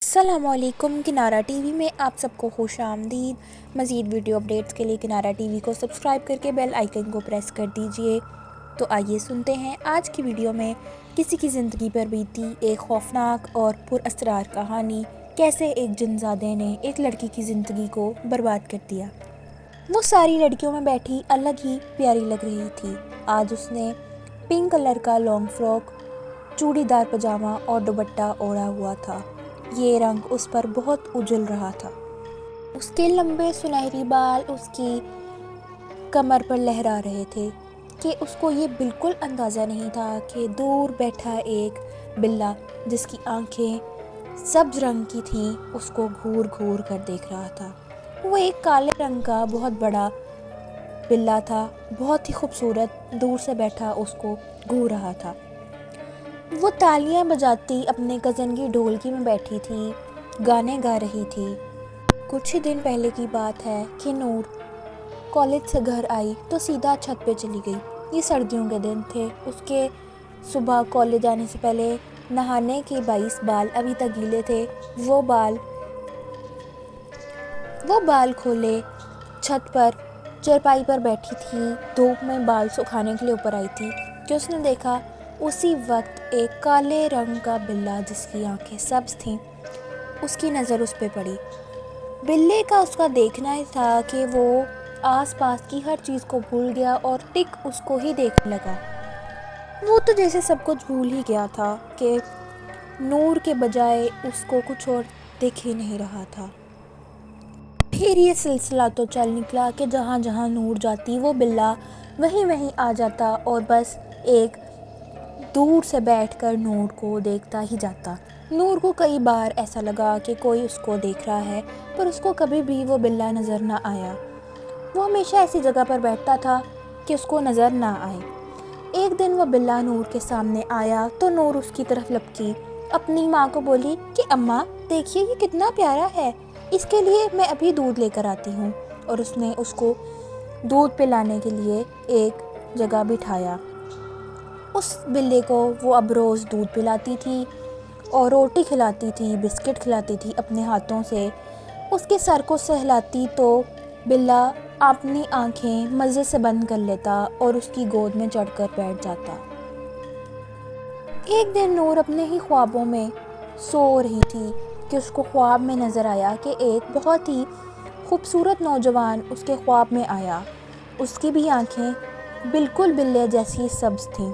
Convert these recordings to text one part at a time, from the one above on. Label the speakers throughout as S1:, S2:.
S1: السلام علیکم، کنارہ ٹی وی میں آپ سب کو خوش آمدید۔ مزید ویڈیو اپڈیٹس کے لیے کنارہ ٹی وی کو سبسکرائب کر کے بیل آئیکن کو پریس کر دیجئے۔ تو آئیے سنتے ہیں آج کی ویڈیو میں کسی کی زندگی پر بیتی ایک خوفناک اور پر اسرار کہانی، کیسے ایک جنزادے نے ایک لڑکی کی زندگی کو برباد کر دیا۔ وہ ساری لڑکیوں میں بیٹھی الگ ہی پیاری لگ رہی تھی۔ آج اس نے پنک کلر کا لانگ فراک، چوڑی دار پاجامہ اور دوپٹہ اوڑھا ہوا تھا۔ یہ رنگ اس پر بہت اجل رہا تھا۔ اس کے لمبے سنہری بال اس کی کمر پر لہرا رہے تھے کہ اس کو یہ بالکل اندازہ نہیں تھا کہ دور بیٹھا ایک بلّا جس کی آنکھیں سبز رنگ کی تھیں اس کو گھور گھور کر دیکھ رہا تھا۔ وہ ایک کالے رنگ کا بہت بڑا بلّا تھا، بہت ہی خوبصورت، دور سے بیٹھا اس کو گھور رہا تھا۔ وہ تالیاں بجاتی اپنے کزن کی ڈھولکی میں بیٹھی تھی، گانے گا رہی تھی۔ کچھ ہی دن پہلے کی بات ہے کہ نور کالج سے گھر آئی تو سیدھا چھت پہ چلی گئی۔ یہ سردیوں کے دن تھے۔ اس کے صبح کالج آنے سے پہلے نہانے کے باعث بال ابھی تک گیلے تھے۔ وہ بال کھولے چھت پر چارپائی پر بیٹھی تھی، دھوپ میں بال سکھانے کے لیے اوپر آئی تھی کہ اس نے دیکھا اسی وقت ایک کالے رنگ کا بلّا جس کی آنکھیں سبز تھیں، اس کی نظر اس پہ پڑی۔ بلّے کا اس کا دیکھنا ہی تھا کہ وہ آس پاس کی ہر چیز کو بھول گیا اور ٹک اس کو ہی دیکھنے لگا۔ وہ تو جیسے سب کچھ بھول ہی گیا تھا کہ نور کے بجائے اس کو کچھ اور دکھ ہی نہیں رہا تھا۔ پھر یہ سلسلہ تو چل نکلا کہ جہاں جہاں نور جاتی وہ بلّا وہیں آ جاتا اور بس ایک دور سے بیٹھ کر نور کو دیکھتا ہی جاتا۔ نور کو کئی بار ایسا لگا کہ کوئی اس کو دیکھ رہا ہے، پر اس کو کبھی بھی وہ بلّا نظر نہ آیا۔ وہ ہمیشہ ایسی جگہ پر بیٹھتا تھا کہ اس کو نظر نہ آئے۔ ایک دن وہ بلّا نور کے سامنے آیا تو نور اس کی طرف لپکی، اپنی ماں کو بولی کہ اماں دیکھیے یہ کتنا پیارا ہے، اس کے لیے میں ابھی دودھ لے کر آتی ہوں، اور اس نے اس کو دودھ پلانے کے لیے ایک جگہ بٹھایا۔ اس بلّے کو وہ اب روز دودھ پلاتی تھی اور روٹی کھلاتی تھی، بسکٹ کھلاتی تھی اپنے ہاتھوں سے۔ اس کے سر کو سہلاتی تو بلّا اپنی آنکھیں مزے سے بند کر لیتا اور اس کی گود میں چڑھ کر بیٹھ جاتا۔ ایک دن نور اپنے ہی خوابوں میں سو رہی تھی کہ اس کو خواب میں نظر آیا کہ ایک بہت ہی خوبصورت نوجوان اس کے خواب میں آیا۔ اس کی بھی آنکھیں بالکل بلّے جیسی سبز تھیں۔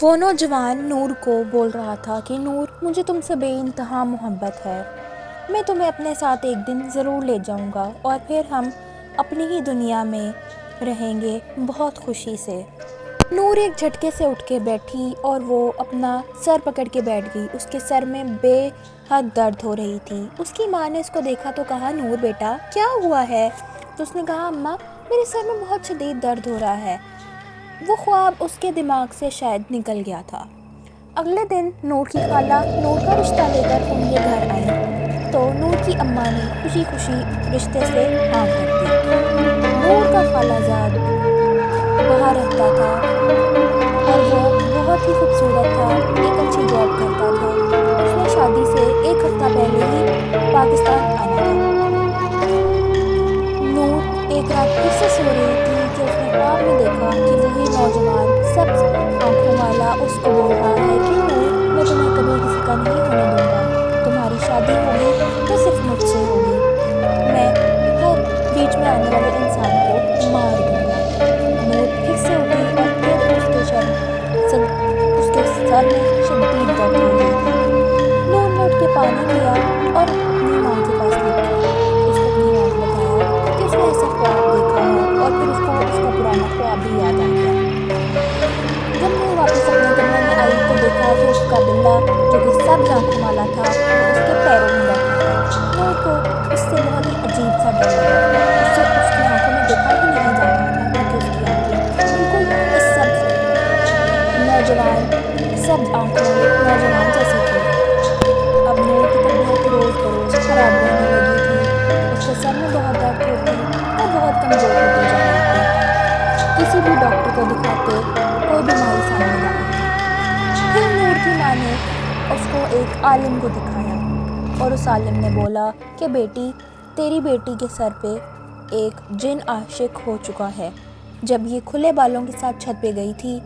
S1: وہ نوجوان نور کو بول رہا تھا کہ نور مجھے تم سے بے انتہا محبت ہے، میں تمہیں اپنے ساتھ ایک دن ضرور لے جاؤں گا اور پھر ہم اپنی ہی دنیا میں رہیں گے بہت خوشی سے۔ نور ایک جھٹکے سے اٹھ کے بیٹھی اور وہ اپنا سر پکڑ کے بیٹھ گئی۔ اس کے سر میں بے حد درد ہو رہی تھی۔ اس کی ماں نے اس کو دیکھا تو کہا نور بیٹا کیا ہوا ہے؟ تو اس نے کہا اماں میرے سر میں بہت شدید درد ہو رہا ہے۔ وہ خواب اس کے دماغ سے شاید نکل گیا تھا۔ اگلے دن نور کی خالہ نور کا رشتہ لے کر ان کے گھر آئیں تو نور کی اماں نے خوشی خوشی رشتے سے ہاں کر دی۔ نور کا خالہ زاد وہاں رہتا تھا اور وہ بہت ہی خوبصورت تھا، ایک اچھی جاب کرتا تھا۔ اس نے شادی سے ایک ہفتہ پہلے ہی پاکستان آنا تھا۔ نور ایک رات پھر سے سو رہی تھی کہ اس نے خواب میں دیکھا کہ وہی نوجوان سبز آنکھوں والا اس کو بول رہا ہے کہ نور میں تمہیں کبھی کسی کا نہیں ہونے دوں گا، تمہاری شادی ہوگی تو صرف مجھ سے ہوگی، میں ہر بیچ میں آنے والے انسان کو مار دوں گا۔ نور پھر سے اٹھی اور پھر اس کے سر میں شدید درد ہو رہی تھی۔ نور نے اٹھ کے پانی پیا اور اپنی ماں کے پاس لپکی۔ اس نے اپنی ماں کو بتایا کہ اس نے ایسا خواب دیکھا ہے اور پھر اس کو اس کا پرانا خواب بھی یاد آ گیا۔ جب نور واپس اپنے کمرے میں آئی تو دیکھا کہ اس کا بلّا جو کہ سبز آنکھوں والا تھا وہ اس کے پیروں میں بیٹھا تھا۔ نور کو اس سے بہت ہی عجیب سا ڈر لگا۔ اسے اس کی آنکھوں میں دیکھا ہی نہیں جا رہا تھا کیونکہ اس کی آنکھیں بالکل اس سبز آنکھوں والے نوجوان جیسی تھی۔ اب نور کی طبیعت روز بروز خراب رہنے لگی تھی۔ اس کے سر میں بہت درد ہوتی اور بہت کمزور ہوتی جا رہی تھی۔ کسی بھی ڈاکٹر کو دکھاتے کوئی بیماری سامنے نہ آتی۔ پھر نور کی ماں نے اس کو ایک عالم کو دکھایا۔ اور اس عالم نے بولا کہ بیٹی، تیری بیٹی کے سر پہ ایک جن عاشق ہو چکا ہے۔ جب یہ کھلے بالوں کے ساتھ چھت پہ گئی تھی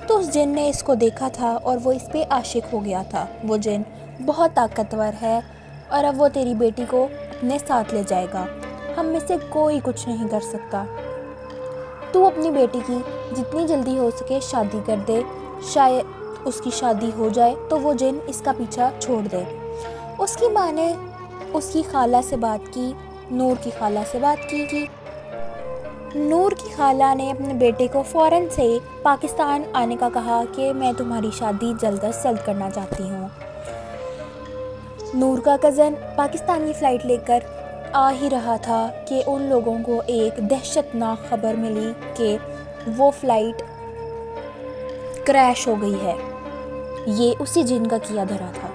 S1: تو اس جن نے اس کو دیکھا تھا اور وہ اس پہ عاشق ہو گیا تھا۔ وہ جن بہت طاقتور ہے اور اب وہ تیری بیٹی کو اپنے ساتھ لے جائے گا۔ ہم میں سے کوئی کچھ نہیں کر سکتا۔ تو اپنی بیٹی کی جتنی جلدی ہو سکے شادی کر دے، شاید اس کی شادی ہو جائے تو وہ جن اس کا پیچھا چھوڑ دے۔ اس کی ماں نے اس کی خالہ سے بات کی، نور کی خالہ سے بات کی۔ نور کی خالہ نے اپنے بیٹے کو فوراً سے پاکستان آنے کا کہا کہ میں تمہاری شادی جلد از جلد کرنا چاہتی ہوں۔ نور کا کزن پاکستان کی فلائٹ لے کر آ ہی رہا تھا کہ ان لوگوں کو ایک دہشتناک خبر ملی کہ وہ فلائٹ کریش ہو گئی ہے۔ یہ اسی جن کا کیا دھرا تھا۔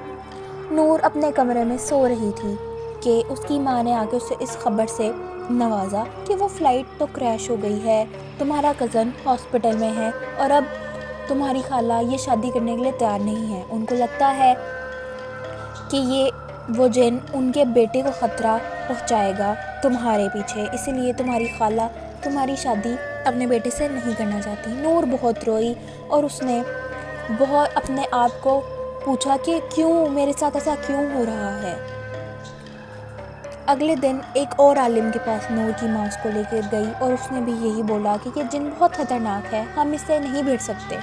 S1: نور اپنے کمرے میں سو رہی تھی کہ اس کی ماں نے آ کے اسے اس خبر سے نوازا کہ وہ فلائٹ تو کریش ہو گئی ہے، تمہارا کزن ہاسپٹل میں ہے اور اب تمہاری خالہ یہ شادی کرنے کے لیے تیار نہیں ہے۔ ان کو لگتا ہے کہ وہ جن ان کے بیٹے کو خطرہ پہنچائے گا تمہارے پیچھے، اسی لیے تمہاری خالہ تمہاری شادی اپنے بیٹے سے نہیں کرنا چاہتی۔ نور بہت روئی اور اس نے بہت اپنے آپ کو پوچھا کہ کیوں میرے ساتھ ایسا کیوں ہو رہا ہے۔ اگلے دن ایک اور عالم کے پاس نور کی ماں اس کو لے کر گئی اور اس نے بھی یہی بولا کہ یہ جن بہت خطرناک ہے، ہم اس سے نہیں بھیڑ سکتے۔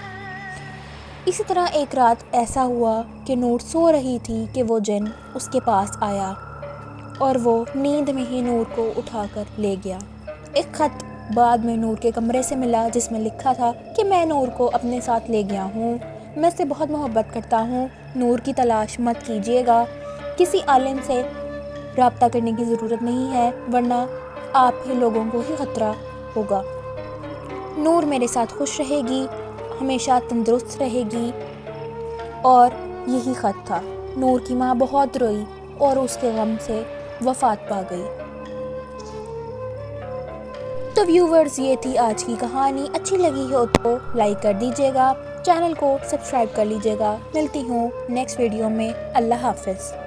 S1: اسی طرح ایک رات ایسا ہوا کہ نور سو رہی تھی کہ وہ جن اس کے پاس آیا اور وہ نیند میں ہی نور کو اٹھا کر لے گیا۔ ایک خط بعد میں نور کے کمرے سے ملا جس میں لکھا تھا کہ میں نور کو اپنے ساتھ لے گیا ہوں، میں اس سے بہت محبت کرتا ہوں، نور کی تلاش مت کیجیے گا، کسی عالم سے رابطہ کرنے کی ضرورت نہیں ہے ورنہ آپ ہی لوگوں کو ہی خطرہ ہوگا۔ نور میرے ساتھ خوش رہے گی، ہمیشہ تندرست رہے گی۔ اور یہی خط تھا۔ نور کی ماں بہت روئی اور اس کے غم سے وفات پا گئی۔ تو ویورز، یہ تھی آج کی کہانی۔ اچھی لگی ہو تو لائک کر دیجیے گا، چینل کو سبسکرائب کر لیجیے گا۔ ملتی ہوں نیکسٹ ویڈیو میں۔ اللہ حافظ۔